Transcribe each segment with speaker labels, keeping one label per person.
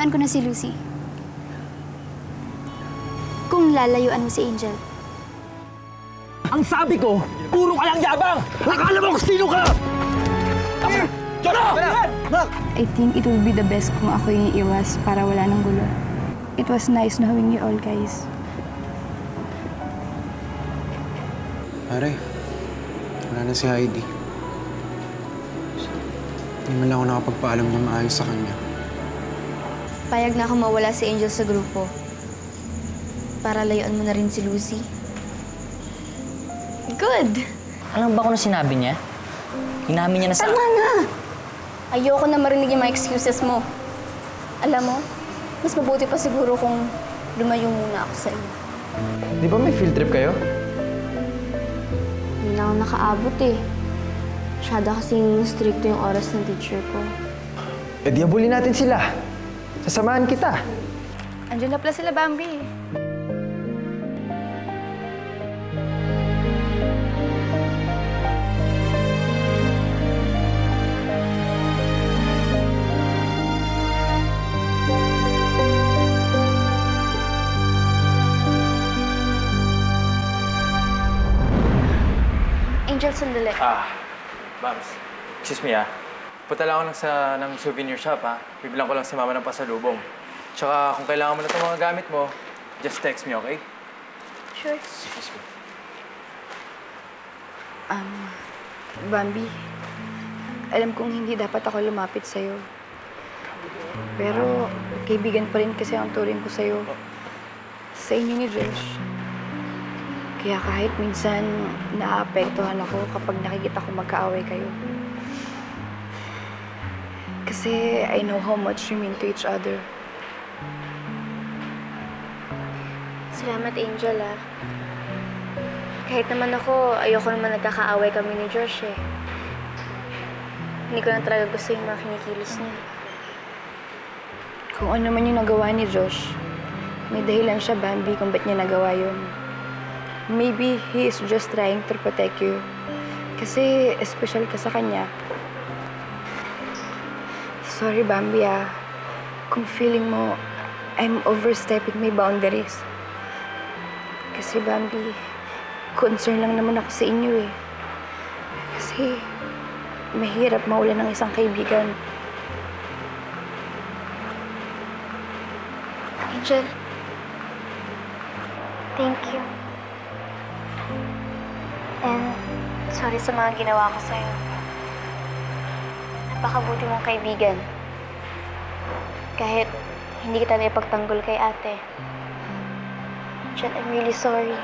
Speaker 1: Pinagplanuhan ko na si Lucy. Kung lalayuan mo si Angel.
Speaker 2: Ang sabi ko, puro ka lang yabang! Nakala mo kung sino ka!
Speaker 1: I think it will be the best kung ako yung iwas para wala nang gulo. It was nice knowing you all, guys.
Speaker 3: Pare, wala na si Heidi. Hindi man lang ako nakapagpaalam na maayos sa kanya.
Speaker 4: Payag na ako mawala si Angel sa grupo. Para layuan mo na rin si Lucy. Good!
Speaker 5: Alam ba kung ano sinabi niya? Inamin niya na sa...
Speaker 4: Tama na! Ayoko na marinig yung mga excuses mo. Alam mo, mas mabuti pa siguro kung lumayo muna ako sa iyo.
Speaker 2: Di ba may field trip kayo?
Speaker 4: Hindi na ako nakaabot eh. Masyado kasing stricto yung oras ng teacher ko.
Speaker 2: Eh di abulin natin sila. Sasamahan kita.
Speaker 1: Andiyan na pala sila, Bambi.
Speaker 4: Angel, sandali.
Speaker 6: Bams. Excuse me, Punta lang ako ng souvenir shop, Bibilang ko lang si Mama ng pasalubong. Tsaka kung kailangan mo na itong mga gamit mo, just text me, okay?
Speaker 4: Sure.
Speaker 6: Excuse me.
Speaker 1: Bambi, alam kong hindi dapat ako lumapit sa'yo. Pero kaibigan pa rin kasi ang turing ko sa'yo. Sa inyo ni Josh. Kaya kahit minsan naaapektuhan ako kapag nakikita ko magkaaway kayo. Kasi I know how much you mean to each other.
Speaker 4: Salamat, Angel, Kahit naman ako, ayoko naman nagkakaaway kami ni Josh, Hindi ko na talaga gusto yung mga kinikilos niya.
Speaker 1: Kung ano man yung nagawa ni Josh, may dahilan siya, Bambi, kung ba't niya nagawa yun. Maybe he is just trying to protect you. Kasi special ka sa kanya. Sorry, Bambi, Kung feeling mo, I'm overstepping my boundaries. Kasi, Bambi, concern lang naman ako sa inyo, Kasi, mahirap mawalan ng isang kaibigan.
Speaker 4: Angel, thank you. And sorry sa mga ginawa ko sa'yo. Napakabuti mong kaibigan. Kahit hindi kita naipagtanggol kay ate. Jen, I'm really sorry.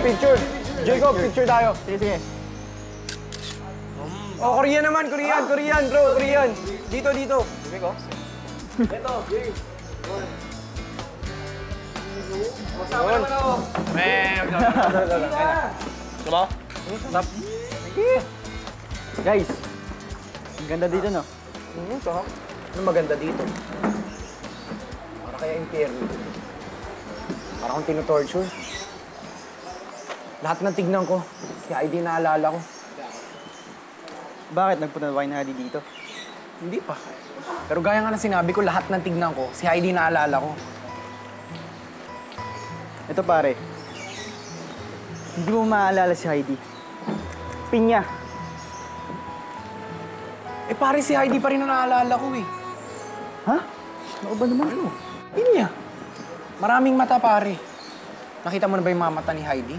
Speaker 2: Picture! Jacob, picture tayo. Sige. Oh, Korean naman, Korean, bro, Korean. Dito. Jacob. Ito, Jay. Sama naman ako.
Speaker 6: Diba?
Speaker 2: Stop. Guys, ang ganda dito, no? Sarap. Ano maganda dito? Para kaya impyerno. Para akong tinotorture. Lahat ng tignan ko, si Heidi naalala ko.
Speaker 7: Bakit nagpunta na ba ni Heidi dito?
Speaker 2: Hindi pa. Pero gaya nga na sinabi ko, lahat ng tignan ko, si Heidi naalala ko.
Speaker 7: Ito pare, hindi mo maaalala si Heidi. Pinya.
Speaker 2: Eh pare, si Heidi pa rin ang naalala ko eh.
Speaker 7: Ha? Ano ba naman?
Speaker 2: Ano? Yun niya. Maraming mata, pare. Nakita mo na ba yung mga mata ni Heidi?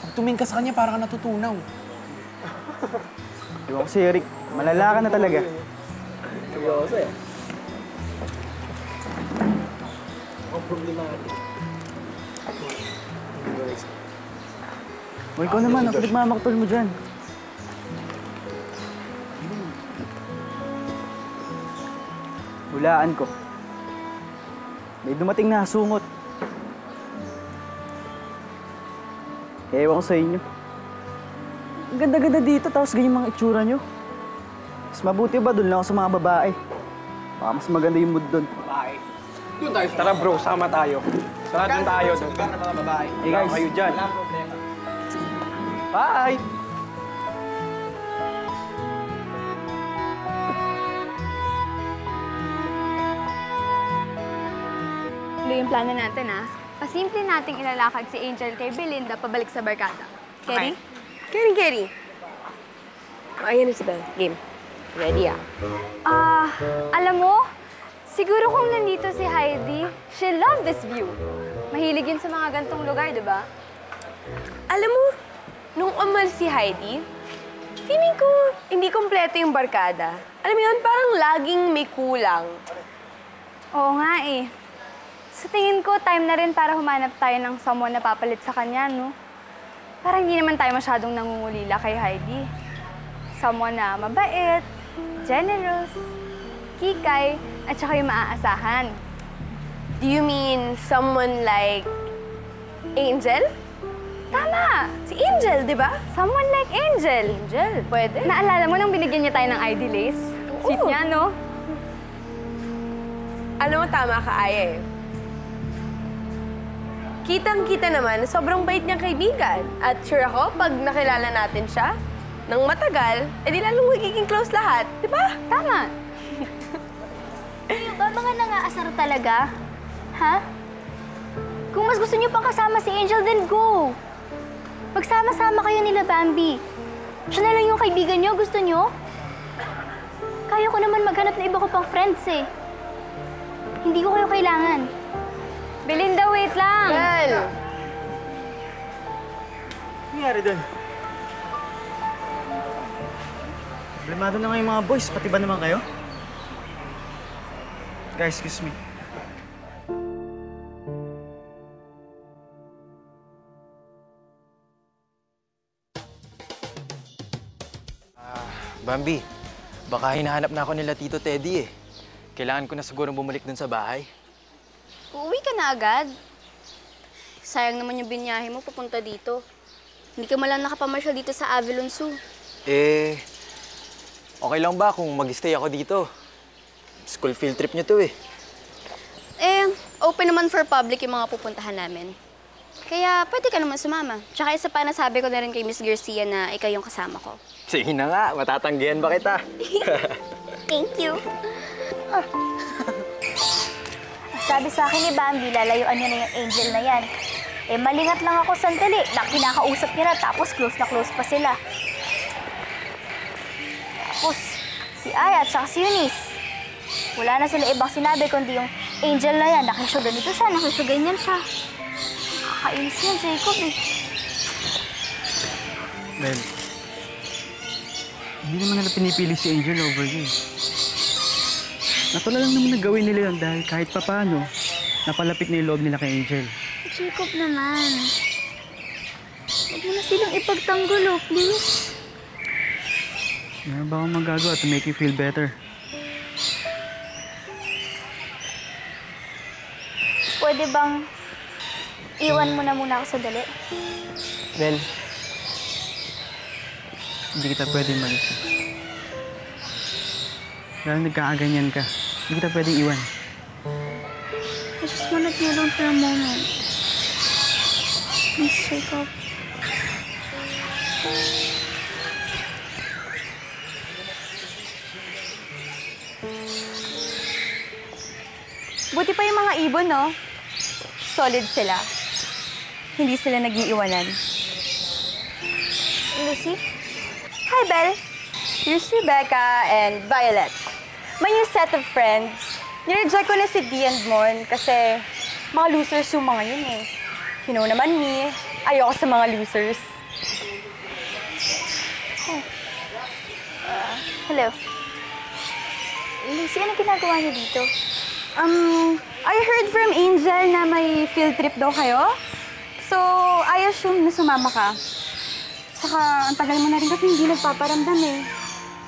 Speaker 2: Pag tumingin ka sa kanya, parang ka natutunaw.
Speaker 7: Iwan ko si Eric. Malala ka na talaga.
Speaker 2: Seryoso eh.
Speaker 7: O ikaw naman, ang pinagmamaktol mo dyan. Hulaan ko. May dumating na sungot. Ewan ko sa inyo. Ang ganda-ganda dito, tapos ganyan mga itsura nyo. Mas mabuti ba doon lang ako sa mga babae? Baka mas maganda yung mood doon.
Speaker 2: Babae. Doon tayo. Tara bro, sama tayo. Tara doon tayo. Sa lugar ng mga babae.
Speaker 7: Hey guys.
Speaker 2: Kayo dyan. Walang problema. Bye!
Speaker 1: Tuloy yung plano natin, ha? Pasimple nating ilalakad si Angel kay Belinda pabalik sa barkada. Kerry?
Speaker 8: Kerry. Oh, ayan na si Belle. Game. Ready, ah.
Speaker 1: Alam mo, siguro kung nandito si Heidi, she'll love this view. Mahilig yun sa mga gantong lugar, di ba?
Speaker 8: Alam mo, nung umalis si Heidi, feeling ko hindi kompleto yung barkada. Alam mo yun, parang laging may kulang.
Speaker 1: Oo nga eh. Sa tingin ko, time na rin para humanap tayo ng someone na papalit sa kanya, no? Para hindi naman tayo masyadong nangungulila kay Heidi. Someone na mabait, generous, kikay, at saka yung maaasahan.
Speaker 8: Do you mean someone like Angel?
Speaker 1: Tama!
Speaker 8: Si Angel, di ba?
Speaker 1: Someone like Angel.
Speaker 8: Angel, pwede.
Speaker 1: Naalala mo nung binigyan niya tayo ng ID lace? Sweet
Speaker 8: Oo.
Speaker 1: niya, no?
Speaker 8: Alam mo, tama ka, Aya eh. Kitang-kita naman na sobrang bait niyang kaibigan. At sure ako, pag nakilala natin siya, nang matagal, edi lalong magiging close lahat. Di ba?
Speaker 1: Tama.
Speaker 4: Kayo ba mga nangaasar talaga? Ha? Kung mas gusto niyo pang kasama si Angel, then go! Magsama-sama kayo nila Bambi. Siya na lang yung kaibigan niyo, gusto niyo? Kaya ko naman maghanap na iba ko pang friends eh. Hindi ko kayo kailangan.
Speaker 1: Belinda, wait lang!
Speaker 8: Well,
Speaker 7: Ano nangyari doon? Problemado na nga yung mga boys, pati ba naman kayo? Guys, excuse me.
Speaker 6: Bambi, baka hinahanap na ako nila Tito Teddy eh. Kailangan ko na siguro bumalik dun sa bahay.
Speaker 4: Uuwi ka na agad. Sayang naman yung binyahe mo papunta dito. Hindi ka malang nakapamasyal dito sa Avalon Zoo.
Speaker 6: Eh, okay lang ba kung mag-stay ako dito? School field trip niyo to eh.
Speaker 4: Open naman for public yung mga pupuntahan namin. Kaya pwede ka naman sumama. Tsaka isa pa nasabi ko na rin kay Miss Garcia na ikaw yung kasama ko.
Speaker 6: Sige na nga, matatanggihan ba kita?
Speaker 4: Thank you. Sabi sa akin ni Bambi, lalayuan niya na yung Angel na yan. Eh, malingat lang ako sandali na kinakausap niya na tapos close na close pa sila. Tapos, si Aya at saka si Eunice. Wala na sila ibang sinabi kundi yung Angel na yan. Nakisyo ganito siya, nakisyo ganyan siya. Nakakainis yan, Jacob eh.
Speaker 7: Well, hindi naman nila pinipili si Angel over you. Natural lang naman na gawin nila yun dahil kahit papaano, napalapit na yung loob nila kay Angel.
Speaker 4: Jacob naman. Huwag mo na silang ipagtanggol, oh, please.
Speaker 7: Meron ba akong magagawa to make you feel better?
Speaker 4: Pwede bang iwan mo na muna ako sandali?
Speaker 7: Well, hindi kita pwedeng malis. Dahil nagkakaganyan ka, hindi kita pwedeng iwan.
Speaker 4: I just wanna be alone for a moment. Please, Jacob.
Speaker 1: Buti pa yung mga ibon, no? Solid sila. Hindi sila nag-iiwanan.
Speaker 4: Lucy?
Speaker 1: Hi, Belle. Here's Rebecca and Violet. My new set of friends. Nireject ko na si Dee and Mon kasi mga losers yung mga yun eh. You know naman me, ayoko sa mga losers.
Speaker 4: Hello. Lucy, ano ginagawa niyo dito?
Speaker 1: I heard from Angel na may field trip daw kayo. So, I assume na sumama ka. Saka, ang tagal mo na rin kasi hindi nagpaparamdam eh.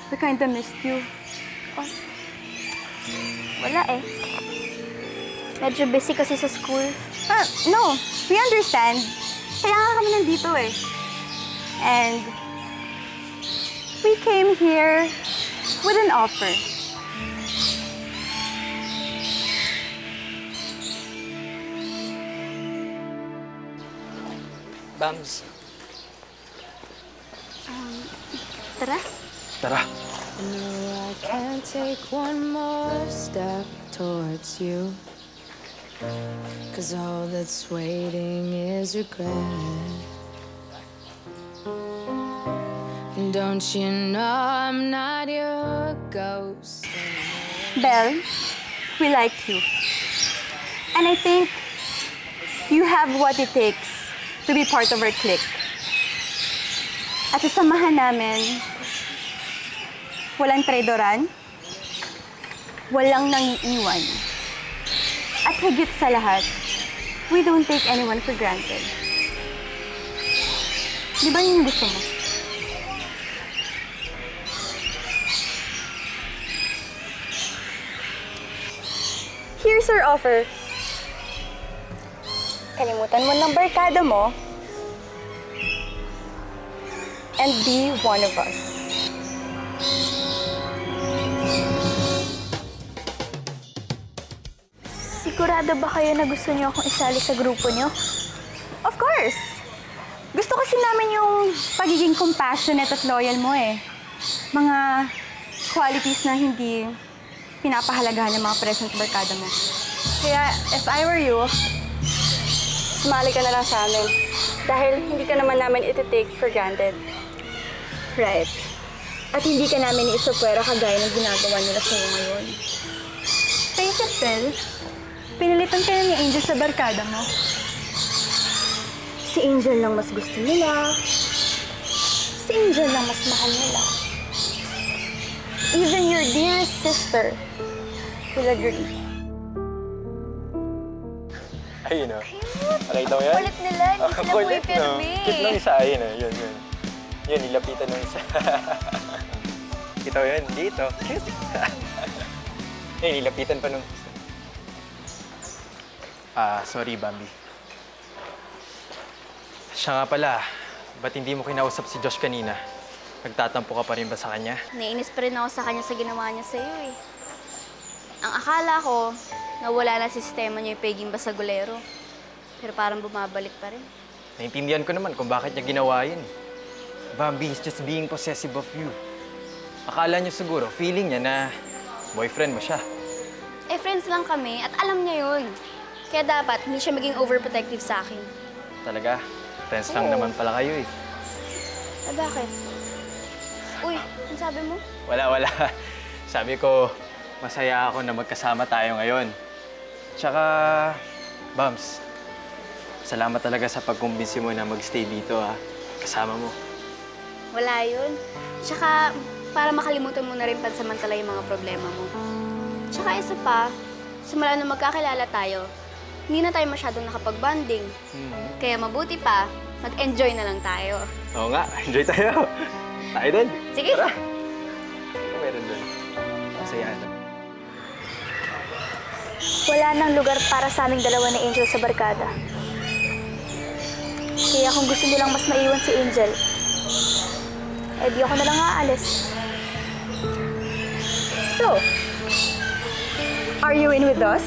Speaker 1: We kinda missed you.
Speaker 4: Wala eh. Medyo busy kasi sa school.
Speaker 1: No, we understand. Kaya nga kami nandito eh. And we came here with an offer.
Speaker 5: Bams,
Speaker 4: Tara.
Speaker 6: Tara.
Speaker 9: No, I can't take one more step towards you. 'Cause all that's waiting is regret. And don't you know I'm not your ghost?
Speaker 1: Belle, we like you. And I think you have what it takes to be part of our clique. At sasamahan namin, walang traidoran, walang nangiiwan. At higit sa lahat, we don't take anyone for granted. Di ba yun yung gusto mo? Here's our offer. Kalimutan mo ng barkada mo and be one of us.
Speaker 4: Sigurado ba kayo na gusto niyo akong isali sa grupo niyo?
Speaker 1: Of course! Gusto kasi namin yung pagiging compassionate at loyal mo eh. Mga qualities na hindi pinapahalagahan ng mga present barkada mo. Kaya, if I were you, sumali ka na lang sa amin. Dahil hindi ka naman namin iti-take for granted.
Speaker 4: Right. At hindi ka namin iisupwera kagaya ng ginagawa nila sa'yo ngayon.
Speaker 1: Face it, Belle. Pinalitan ka na ni Angel sa barkada mo.
Speaker 4: Si Angel lang mas gusto nila. Si Angel lang mas mahal nila. Even your dearest sister will agree.
Speaker 6: Ayun o. Nakita mo yan?
Speaker 4: Kulit nila, hindi sila pumipirme.
Speaker 6: Cute nung isa. Ayun o. Yun. Yun, nilapitan nung isa. Kita mo yun? Dito. Cute. Eh, nilapitan pa nung isa. Sorry, Bambi. Siya nga pala, ba't hindi mo kinausap si Josh kanina? Nagtatampo ka pa rin ba sa kanya?
Speaker 4: Naiinis pa rin ako sa kanya sa ginawa niya sa'yo eh. Ang akala ko, nawala na sistema niya yung pagiging basagulero. Pero parang bumabalik pa rin.
Speaker 6: Naintindihan ko naman kung bakit niya ginawa yun. Bambi is just being possessive of you. Akala niya siguro, feeling niya na boyfriend mo siya.
Speaker 4: Eh, friends lang kami at alam niya yun. Kaya dapat hindi siya maging overprotective sa akin.
Speaker 6: Talaga? Friends lang naman pala kayo eh.
Speaker 4: Bakit? Uy, ano sabi mo?
Speaker 6: Wala. Sabi ko, masaya ako na magkasama tayo ngayon. Tsaka, Bams, salamat talaga sa pagkumbinsi mo na magstay dito ha. Kasama mo.
Speaker 4: Wala yun. Tsaka, para makalimutan mo na rin pansamantala yung mga problema mo. Tsaka isa pa, simula nung magkakilala tayo, hindi na tayo masyadong nakapag-bonding. Kaya mabuti pa, mag-enjoy na lang tayo.
Speaker 6: Oo nga, enjoy tayo. Tayo dun.
Speaker 4: Sige.
Speaker 6: Tara. Ano meron dun? Masayahan.
Speaker 4: Wala nang lugar para sa aming dalawa ni Angel sa barkada. Kaya kung gusto nilang mas maiwan si Angel, eh di ako na lang aalis.
Speaker 1: So, are you in with us?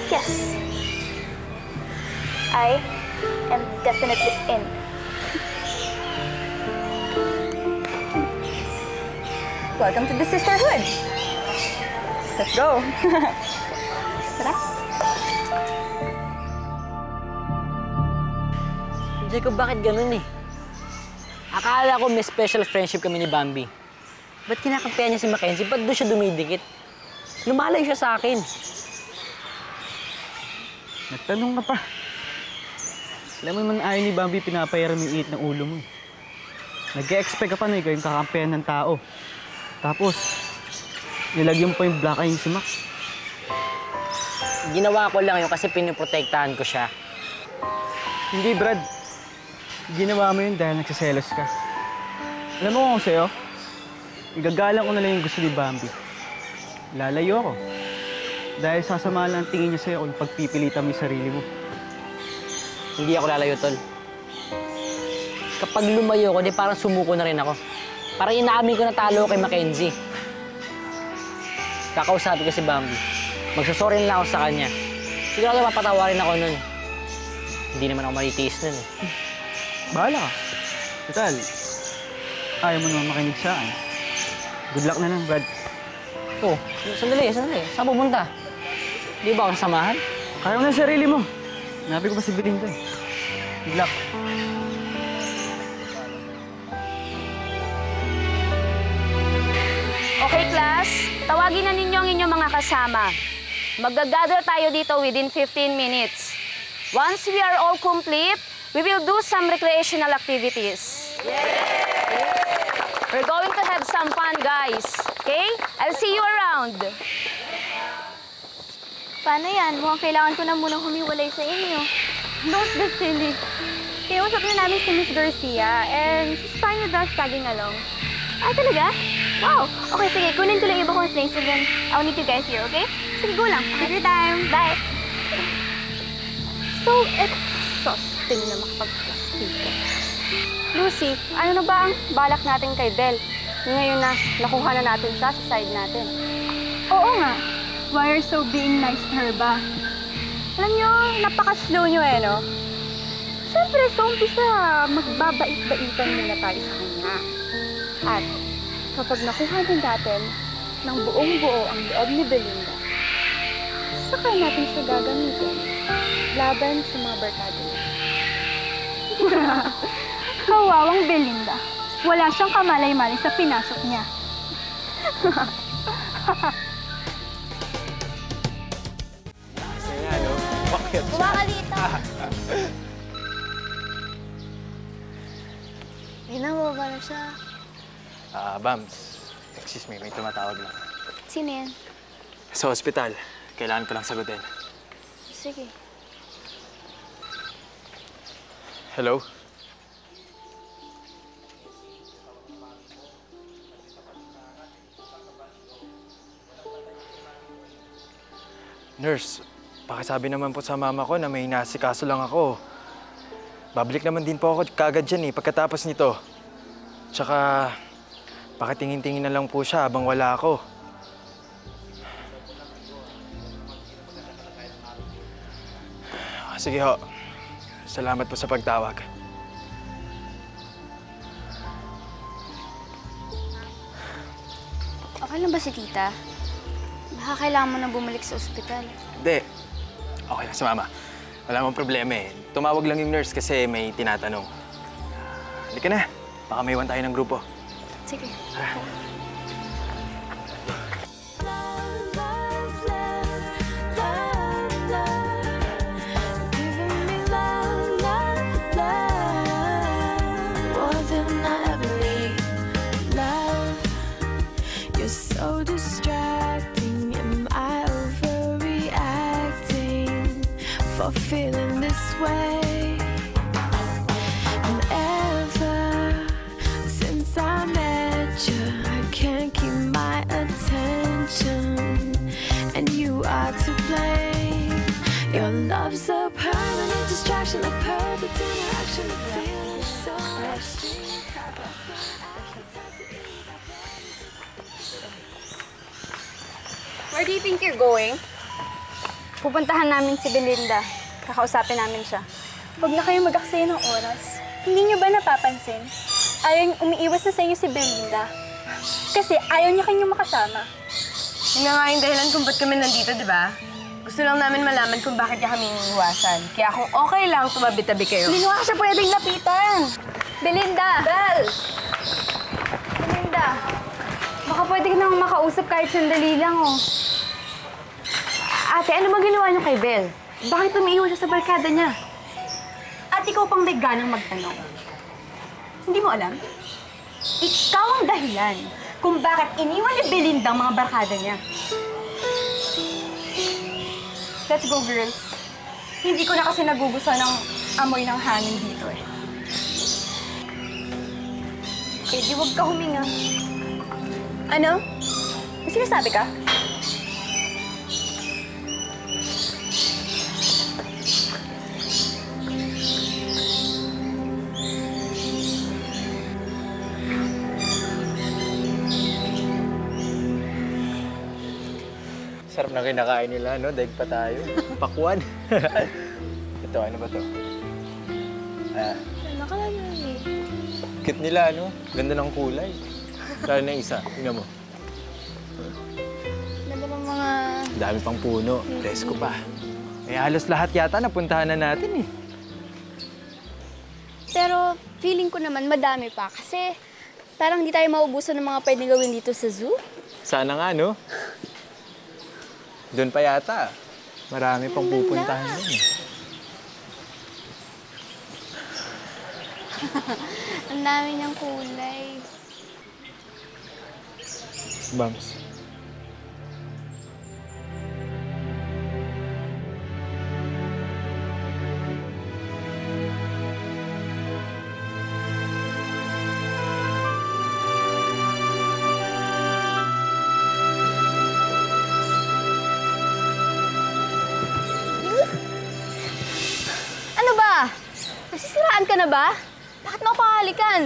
Speaker 4: Yes. I am definitely in.
Speaker 1: Welcome to the sisterhood. Let's go.
Speaker 4: Tara.
Speaker 5: Jacob, bakit ganun eh? Akala ko may special friendship kami ni Bambi. Ba't kinakampihan niya si Mackenzie? Ba't doon siya dumidikit? Lumalayo siya sa akin.
Speaker 7: Nagtanong ka pa. Alam mo naman ayaw ni Bambi pinapayaran yung iit ng ulo mo. Nag-e-expect ka pa na ikaw yung kakampihan ng tao. Tapos, nilagyan mo pa yung black eye si Mac.
Speaker 5: Ginawa ko lang yun kasi pinoprotektahan ko siya.
Speaker 7: Hindi, Brad. Ginawa mo yun dahil nagsiselos ka. Alam mo kung sa'yo, igagalang ko na lang yung gusto ni Bambi. Lalayo ako. Dahil sasama lang ang tingin niya sa'yo kung pagpipilitan mo yung sarili mo.
Speaker 5: Hindi ako lalayo, Tol. Kapag lumayo ko, di parang sumuko na rin ako. Parang inaamin ko na talo kay Mackenzie. Kakausapin ko si Bambi. Magsasorry na lang ako sa kanya. Sigurado mapatawarin ako nun. Hindi naman ako maritiis nun eh.
Speaker 7: Bahala ka. Total, ayaw mo naman makinig sa akin. Good luck na lang, Brad.
Speaker 5: Oh, sandali. Saan pupunta? Di ba ako sasamahan?
Speaker 7: Kaya mo na yung sarili mo. Nabi ko pa si Belinda eh. Good luck.
Speaker 10: Okay, class. Tawagin na ninyo ang inyong mga kasama. Mag-gather tayo dito within 15 minutes. Once we are all complete, we will do some recreational activities. We're going to have some fun, guys. Okay? I'll see you around.
Speaker 4: Paano yan? Mukhang kailangan ko na munang humiwalay sa inyo. Don't be silly. Kinausap na namin si Miss Garcia and she's fine with us tagging along. Ah, talaga? Wow! Okay, sige. Kunin ko lang iba kong things and then I'll meet you guys here, okay? Sige, go lang. Have your time. Bye! So exhausting na makapag-plastika.
Speaker 10: Lucy, ano na ba ang balak natin kay Belle? Ngayon na nakuha na natin siya sa side natin.
Speaker 4: Oo nga. Why are so being nice to her ba? Alam nyo, napaka-slow nyo eh, no? Siyempre, sa umpisa, magbabait-baitan muna tayo sa kanya. At kapag nakuha din natin ng buong-buo ang loob ni Belinda, saka natin siya gagamitin laban sa mga barkada niya. Kawawang Belinda. Wala siyang kamalay-malay sa pinasok niya. Bumaka dito! Ginawaba na siya.
Speaker 6: Bams. Excuse me, may tumatawag lang.
Speaker 4: Sino yan?
Speaker 6: Sa ospital. Kailangan ko lang sagutin.
Speaker 4: Sige.
Speaker 6: Hello? Nurse, pakisabi naman po sa mama ko na may nasikaso lang ako. Babalik naman din po ako kagad dyan eh, pagkatapos nito. Tsaka, pakitingin-tingin na lang po siya habang wala ako. Sige ho. Salamat po sa pagtawag.
Speaker 4: Okay lang ba si tita? Baka kailangan mo na bumalik sa ospital.
Speaker 6: Hindi. Okay lang si mama. Wala mong problema eh. Tumawag lang yung nurse kasi may tinatanong. Halika na. Baka may iwan tayo ng grupo.
Speaker 4: Sige.
Speaker 9: So distracting, am I overreacting for feeling this way? And ever since I met you, I can't keep my attention, and you are to blame. Your love's a permanent distraction, a perfect interaction, a feeling so extreme.
Speaker 10: Where do you think you're going? Pupuntahan namin si Belinda. Kakausapin namin siya.
Speaker 4: Huwag na kayo mag-aksaya ng oras. Hindi niyo ba napapansin? Ayaw umiiwas na sa inyo si Belinda. Kasi ayaw niya kayong makasama.
Speaker 8: Yun na nga yung dahilan kung ba't kami nandito, di ba? Gusto Gusto lang namin malaman kung bakit niya kami iniiwasan. Kaya kung okay lang, tumabi-tabi kayo.
Speaker 4: Hindi nga siya pwedeng lapitan. Belinda!
Speaker 8: Bel!
Speaker 4: Belinda! Baka pwede ka namang makausap kahit sandali lang, oh.
Speaker 1: Ate, ano bang ginawa niyo kay Bel? Bakit umiiwan siya sa barkada niya?
Speaker 11: At ikaw pang may ganang magtanong. Hindi mo alam? Ikaw ang dahilan kung bakit iniwan ni Belinda ang mga barkada niya. Let's go, girls. Hindi ko na kasi nagugustuhan ng amoy ng hangin dito eh.
Speaker 4: Eh, di wag ka huminga.
Speaker 11: Ano? May sinasabi ka?
Speaker 6: Sarap na kinakain nila, no? Daig pa tayo. Pakwan. Ito, ano ba to?
Speaker 4: Nakalala
Speaker 6: Cute nila, no? Ganda ng kulay. Lalo na yung isa. Tingnan mo.
Speaker 4: Ganda ng mga...
Speaker 6: Dami pang puno. Presko pa. Eh, halos lahat yata napuntahan na natin, eh.
Speaker 4: Pero feeling ko naman madami pa kasi parang hindi tayo maubusan ng mga pwedeng gawin dito sa zoo.
Speaker 6: Sana nga, no? Doon pa yata. Marami pang pupuntahan doon, eh.
Speaker 4: Ang dami niyang kulay.
Speaker 6: Bams.
Speaker 4: Ano ba? Nasisiraan ka na ba? Bakit mo ako halikan?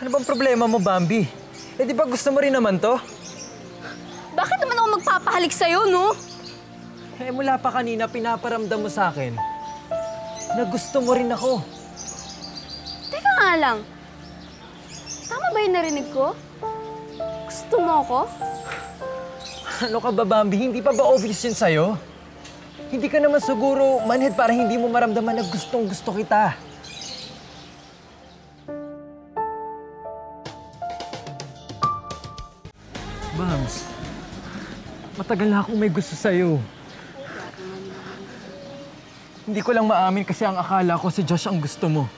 Speaker 6: Ano bang problema mo, Bambi? Eh, di ba gusto mo rin naman to?
Speaker 4: Bakit naman ako magpapahalik sa'yo, no?
Speaker 6: Eh, mula pa kanina pinaparamdam mo sa akin na gusto mo rin ako.
Speaker 4: Teka nga lang. Tama ba yung narinig ko? Gusto mo ako?
Speaker 6: Ano ka ba, Bambi? Hindi pa ba obvious yun sa'yo? Hindi ka naman siguro manhid para hindi mo maramdaman na gustong-gusto kita. Bams, matagal na akong may gusto sa'yo. Hindi ko lang maamin kasi ang akala ko si Josh ang gusto mo.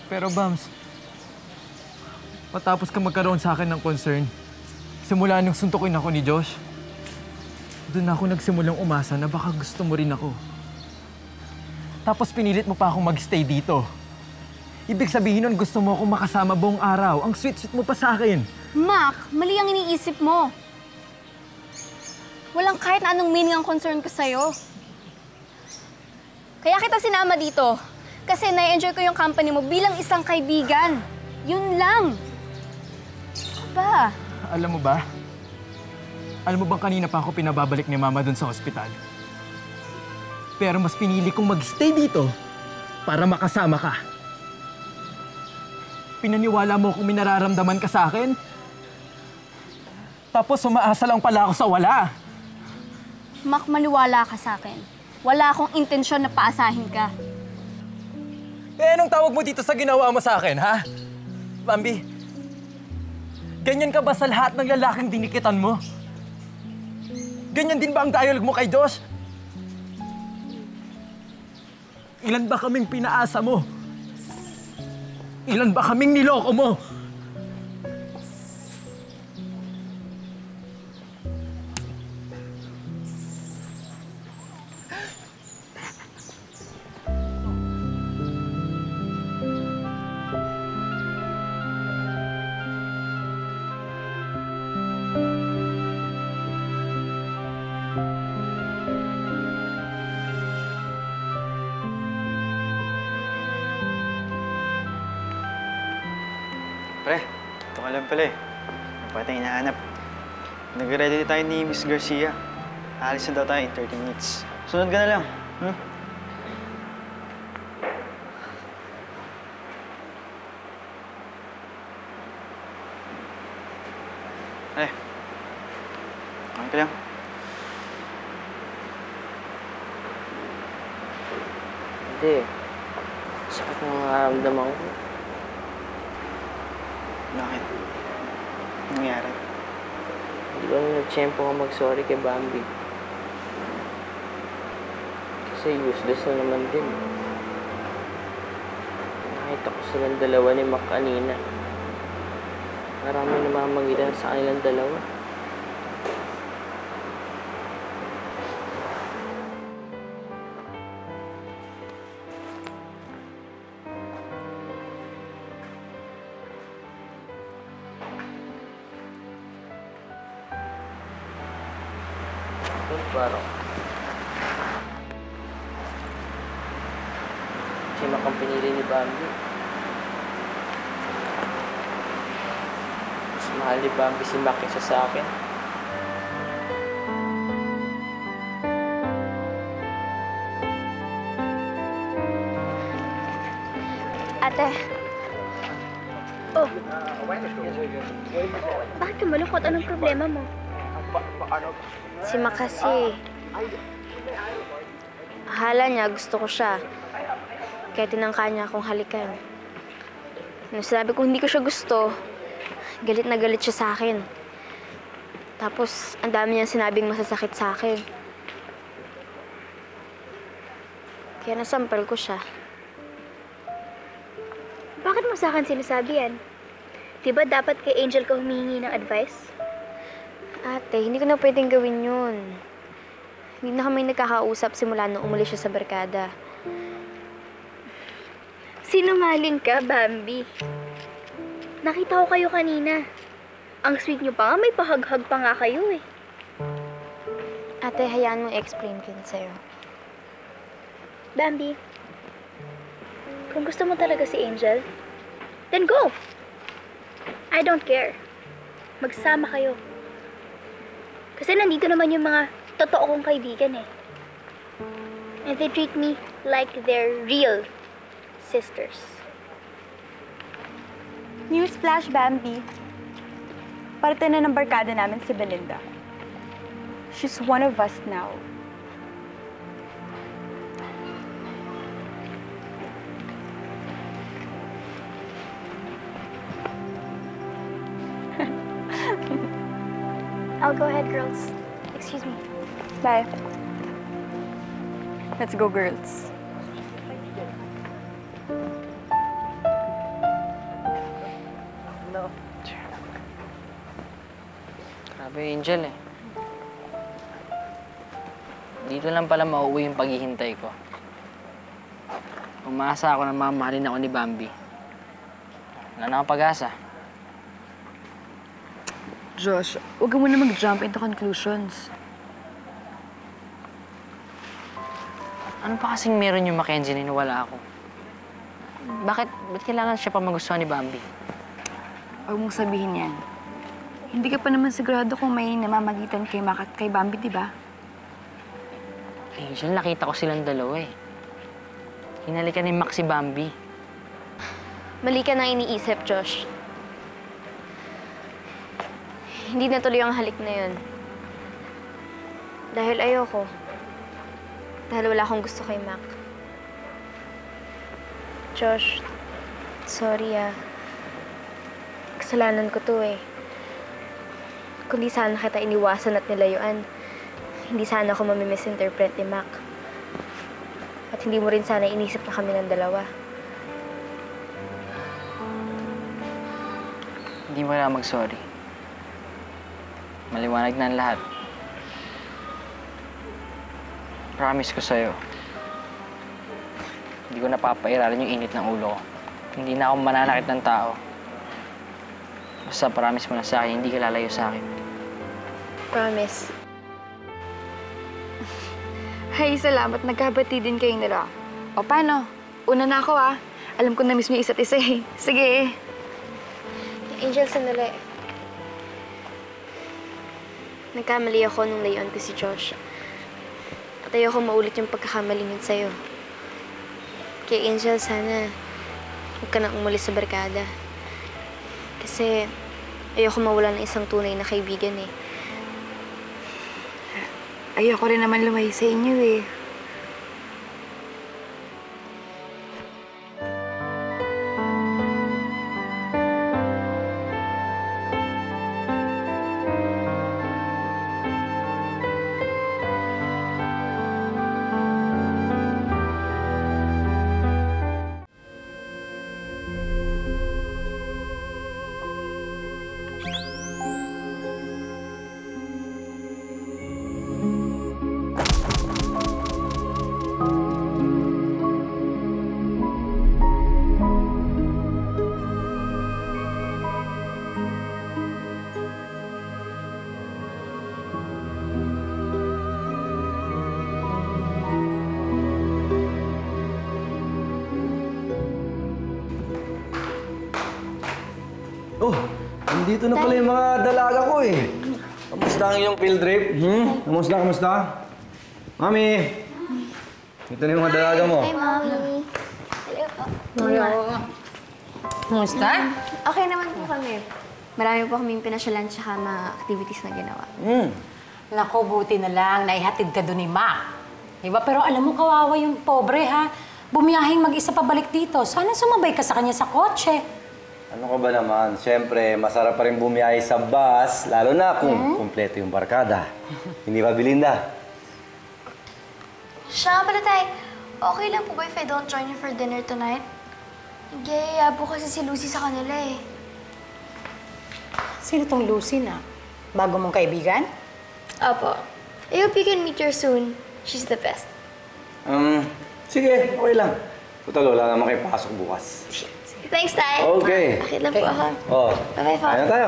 Speaker 6: Pero Bams, matapos ka magkaroon sa akin ng concern, simula nung suntukin ako ni Josh, doon ako nagsimulang umasa na baka gusto mo rin ako. Tapos pinilit mo pa akong magstay dito. Ibig sabihin nun gusto mo akong makasama buong araw. Ang sweet-sweet mo pa sa akin.
Speaker 4: Mac, mali ang iniisip mo. Walang kahit na anong meaning ang concern ko sa'yo. Kaya kita sinama dito. Kasi na-enjoy ko yung company mo bilang isang kaibigan. Yun lang. Ba?
Speaker 6: Alam mo ba? Alam mo bang kanina pa ako pinababalik ni Mama dun sa ospital? Pero mas pinili kong magstay dito para makasama ka. Pinaniwala mo kung may nararamdaman ka sa akin? Tapos umaasa lang pala ako sa wala.
Speaker 4: Mac, maniwala ka sa akin. Wala akong intensyon na paasahin ka.
Speaker 6: Eh, anong tawag mo dito sa ginawa mo sa akin, ha? Bambi, ganyan ka ba sa lahat ng lalaking dinikitan mo? Ganyan din ba ang dialogue mo kay Josh? Ilan ba kaming pinaasa mo? Ilan ba kaming niloko mo?
Speaker 2: Pre, ito ka lang pala eh. Ano pa tayong hinahanap? Nag-ready tayo ni Miss Garcia. Aalis na daw tayo in 30 minutes. Sunod ka na lang. Hmm? Okay ka lang?
Speaker 5: Ate, sakit ng nararamdaman ko.
Speaker 2: Bakit? Nangyari?
Speaker 5: Hindi ko na nag-tsempo ka mag-sorry kay Bambi. Kasi useless na naman din. Nakita ko silang dalawa ni Mac kanina. Marami namamagitan sa kanilang dalawa. Parang si Mac ang pinili ni Bambi. Mas mahal ni Bambi si Mac kaysa sa akin.
Speaker 4: Ate. Oh. Bakit ka malungkot? Anong problema mo? Si Mac kasi, akala niya gusto ko siya. Kaya tinangka niya akong halikan. Nung sinabi ko hindi ko siya gusto, galit na galit siya sa akin. Tapos, ang dami niyang sinabing masasakit sa akin. Kaya nasampal ko siya. Bakit mo sa akin sinasabi yan? Diba dapat kay Angel ka humingi ng advice? Ate, hindi ko na pwedeng gawin yun. Hindi na kami nagkakausap simula nung umulis siya sa barkada. Sinungaling ka, Bambi. Nakita ko kayo kanina. Ang sweet niyo pa nga, may pahag-hag pa nga kayo eh. Ate, hayaan mo i-explain ko yun sa'yo. Bambi, kung gusto mo talaga si Angel, then go! I don't care. Magsama kayo. Kasi nandito naman yung mga totoo kong kaibigan eh. And they treat me like they're real sisters.
Speaker 11: Newsflash, Bambi. Parte na ng barkada namin si Belinda. She's one of us now.
Speaker 4: I'll go ahead, girls. Excuse me.
Speaker 11: Bye. Let's go, girls.
Speaker 5: Grabe, Angel eh. Dito lang pala mauuwi yung paghihintay ko. Umaasa ako na mamahalin ako ni Bambi. Wala na akong pag-asa.
Speaker 1: Josh, huwag mo na mag-jump into conclusions.
Speaker 5: Ano pa kasing meron yung Mackenzie na wala ako? Ba't kailangan siya pa magustuhan ni Bambi?
Speaker 1: Huwag mong sabihin yan. Hindi ka pa naman sigurado kung may namamagitan kay Mac at kay Bambi, di ba?
Speaker 5: Angel, nakita ko silang dalawa eh. Hinalikan ni Mac si Bambi.
Speaker 4: Mali ka na iniisip, Josh. Hindi natuloy ang halik na yun. Dahil ayoko. Dahil wala akong gusto kay Mac. Josh, sorry ah. Kasalanan ko to eh. Kung di sana kita iniwasan at nilayuan, hindi sana ako mamimisinterpret ni Mac. At hindi mo rin sana inisip na kami ng dalawa.
Speaker 5: Hindi mo na mag-sorry. Maliwanag na ang lahat. Promise ko sa'yo. Hindi ko napapairalan yung init ng ulo ko. Hindi na ako mananakit ng tao. Basta promise mo na sa akin, hindi ka lalayo sa akin.
Speaker 1: Promise. Hay, salamat. Nagkabati din kayong dalawa. O, paano? Una na ako, ah. Alam ko na-miss niyo isa't isa, eh. Sige.
Speaker 4: Angel, sandali. Nagkamali ako nung layuan ko si Josh. At ayoko maulit yung pagkakamaling yun sa'yo. Kaya Angel, sana huwag ka na umalis sa barkada. Kasi ayoko mawala ng isang tunay na kaibigan eh.
Speaker 1: Ayoko rin naman lumayo sa inyo, eh.
Speaker 12: Nandito na pala yung mga dalaga ko eh. Kamusta ang iyong field trip?
Speaker 2: Kamusta? Mami! Ito na yung mga dalaga mo.
Speaker 4: Hi, Mommy.
Speaker 11: Kumusta?
Speaker 4: Okay naman po kami. Marami po kaming pinasyalan tsaka mga activities na ginawa.
Speaker 11: Nako, buti na lang. Naihatid ka doon ni Ma. Diba? Pero alam mo, kawawa yung pobre, ha? Bumiyahing mag-isa pabalik dito. Sana sumabay ka sa kanya sa kotse.
Speaker 12: Ano ka ba naman? Siyempre, masarap pa rin bumiyahe sa bus, lalo na kung kumpleto yung barkada. Hindi ba, Belinda?
Speaker 4: Siya pala, Tay. Okay lang po ba if I don't join you for dinner tonight? Nagayaya po kasi si Lucy sa kanila eh.
Speaker 11: Sino tong Lucy na? Bago mong kaibigan?
Speaker 4: Opo. I hope you can meet her soon. She's the best.
Speaker 12: Sige, okay lang. Total, wala naman kayo pasok bukas.
Speaker 4: Thanks, Tay.
Speaker 12: Okay.
Speaker 4: Akit lang po ako.
Speaker 12: Oh,
Speaker 4: Bye-bye po.
Speaker 12: kaya na tayo.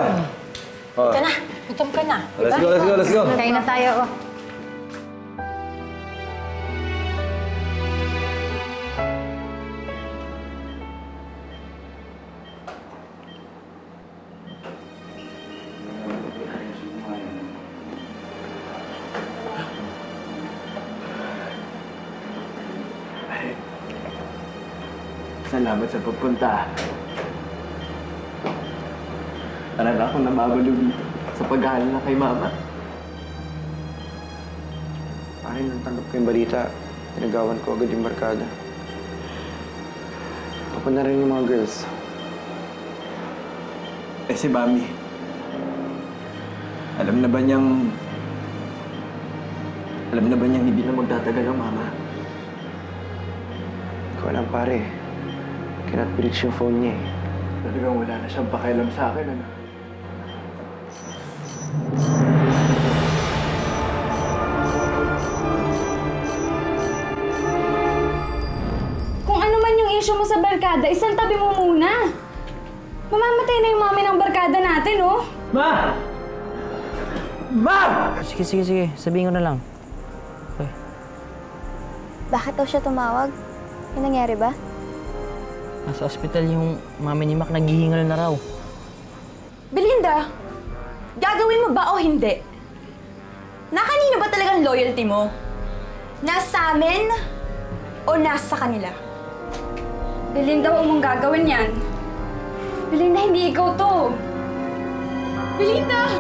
Speaker 12: Oh.
Speaker 11: Ka na. Gutom ka na.
Speaker 12: Let's go, let's go, let's go.
Speaker 11: Kain na tayo, oh.
Speaker 6: Salamat sa pagpunta. Talaga akong nababalo dito sa pag-aalala kay Mama.
Speaker 3: Pare, nang tanggap ko yung balita, tinagawan ko agad yung barkada. Ako na rin yung mga girls.
Speaker 6: Eh si Mami, alam na ba niyang hindi na magtatagal ang Mama?
Speaker 3: Hindi ko alam, pare. Cannot reach yung phone niya eh.
Speaker 6: Talagang wala na siyang pakialam sa akin, ano?
Speaker 1: Kung ano man yung issue mo sa barkada, isang tabi mo muna. Mamamatay na yung mami ng barkada natin, oh.
Speaker 6: Ma! Ma!
Speaker 5: Sige. Sabihin ko na lang. Okay.
Speaker 4: Bakit daw siya tumawag? May nangyari ba?
Speaker 5: Nasa ospital yung mami ni Mac, naghihingal na raw.
Speaker 11: Belinda, gagawin mo ba o hindi? Na kanino ba talagang loyalty mo? Nasa amin o nasa kanila?
Speaker 1: Belinda, huwag mong gagawin yan. Belinda, hindi ikaw to.
Speaker 11: Belinda!